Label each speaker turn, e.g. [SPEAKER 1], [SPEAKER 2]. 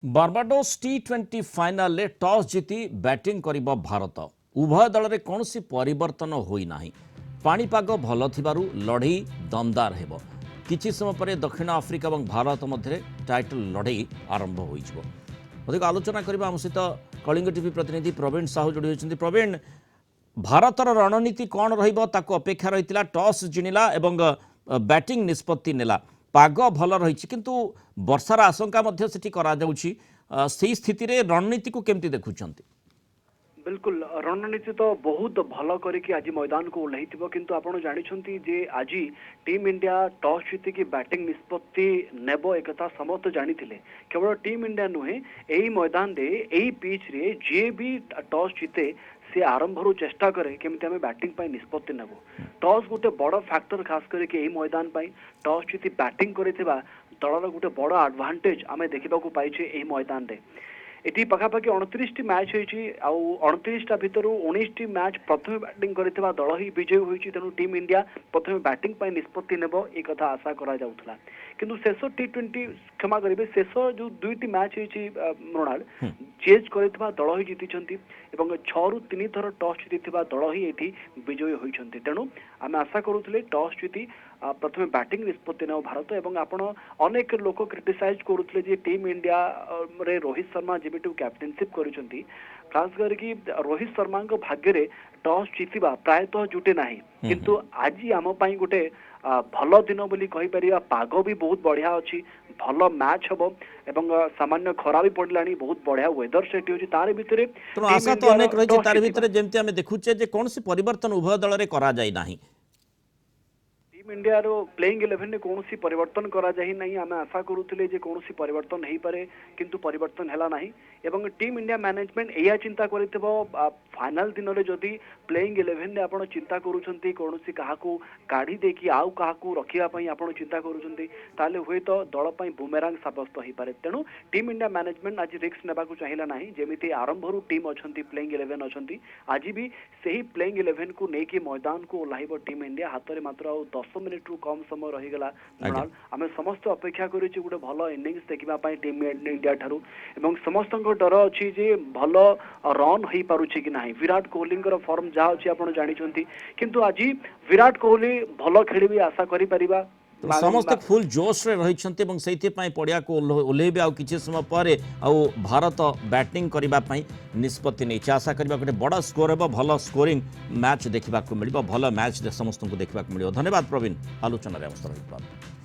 [SPEAKER 1] Barbados T20 final ले toss जीति batting करिबो भारत। उभय दल में कौन परिवर्तन होई नाही। पाणीपाग भल थिबारु लड़ई दमदार हेबो। किछि समय पर दक्षिण आफ्रिका और भारत मध्य टाइटल लड़ई आरंभ होइछबो। अधिक आलोचना करबा हम सहित कलिंग टीवी प्रतिनिधि प्रवीण साहू जोड़ी होइछन्ति। प्रवीण, भारतर रणनीति कौन रहिबो ताको अपेक्षा रहितिला। टॉस जिणिला एवं बैटिंग निष्पत्ति नेला। पाग भल रही किंतु वर्षार आशंका मध्य सेठी करा जाउछि। सेही स्थिति रे रणनीति को केमती देखुछन्ति?
[SPEAKER 2] बिल्कुल रणनीति तो बहुत भल करके आज मैदान को ओह्लैि किंतु आपण जानी जे आज टीम इंडिया टॉस जीतिकी बैटिंग निष्पत्ति नेब एक समस्त जानी केवल टीम इंडिया नुहे यही मैदान रे यही पिच रे जे भी टॉस जीते से आरंभ चेष्टा करे केमती आम बैटिंग पाई निष्पत्ति नेब। टॉस गोटे बड़ फैक्टर खास करके यही मैदान पाई टॉस जीति बैटिंग करथिबा दलर गोटे बड़ एडवांटेज आम देखा पाइछे यही मैदान रे। एटी पखापाखि 29 मैच होइछि आ 29 भितर 19 मैच प्रथम बैटिंग करथिबा दल ही विजय होइछि। तेणु टीम इंडिया प्रथम बैटिंग पाई निष्पत्ति नेब एक कथा आशा करा जाउथला किंतु शेष T20 क्षमा करेंगे शेष जो दुईटी मैच होइछि मृणाल चेज करथिबा दल ही जीतिछन्ति एवं 6 रु 3 थर टॉस जीतिथिबा दल ही एठी विजय होइछन्ति। तेणु आमे आशा करूथले टॉस जीति प्रथम बैटिंग निष्पत्ति नेब भारत। एवं आपण अनेक लोक क्रिटिसाइज करूथले जे टीम इंडिया रे रोहित शर्मा जेबिटू कैप्टेनशिप करिसन्ति खास करके रोहित शर्मा भाग्य रे टॉस जीतिबा प्रायतः जुटे नाही किंतु आज आम पई गोटे भल दिन बोली कहि परिबा। पाग भी बहुत बढ़िया अछि, भल मैच हबो एवं सामान्य खरा भी पड़लानी, बहुत बढ़िया वेदर सेट होछि तार भितरे।
[SPEAKER 1] तो आशा तो अनेक रही तार भितरे जेमति हमें देखुचे जे कौन सी परिवर्तन उभय दल रे करा जाय नाही।
[SPEAKER 2] टीम इंडिया रो प्लेइंग 11 ने कौन सी परिवर्तन करा जाही नहीं। आम आशा करूथिले जे कौन सी परिवर्तन नहीं पारे किंतु परिवर्तन हैला नहीं। एवं टीम इंडिया मैनेजमेंट एया चिंता करितबो फाइनल दिन रे जदी प्लेइंग 11 ने आपण चिंता करूछंती कौन सी काहाकू काढी देकी आउ काहाकू रखिया पई आपण चिंता करूछंती ताले हुए तो दल पई बुमेरांग साब्यस्त होई पारे। तेणु टीम इंडिया मैनेजमेंट आज रिस्क नेबा को चाहिला नहीं। जेमिति आरंभ रु टीम अछंती प्लेइंग 11 अछंती आज भी सही प्लेइंग 11 को नेकी मैदान को ओलाइबो टीम इंडिया। हाथ रे मात्र 10 मिनिट रु कम समय रहीगला। आम समस्त अपेक्षा करूँ गोटे भल इनिंग्स देखा टीम इंडिया ठारू एवं समस्त डर अच्छी जे भल रन हो पारुछि कि नहीं। विराट कोहली फॉर्म जहाँ अच्छी आप जानी किंतु आज विराट कोहली भल खेल आशा करि परिबा।
[SPEAKER 1] समस्त फुल जोश रे रहिछन्ते एवं सेति पई पड़िया को ओलेबे आ किछि समय पर भारत बैटिंग करिबा पई निष्पत्ति नै। आशा करिबा गोटे बड़ स्कोर हेबो, भल स्कोरिंग मैच देखा मिलिबो, भल मैच समस्त को देखा मिलिबो। धन्यवाद प्रवीण आलोचना रे अवसर।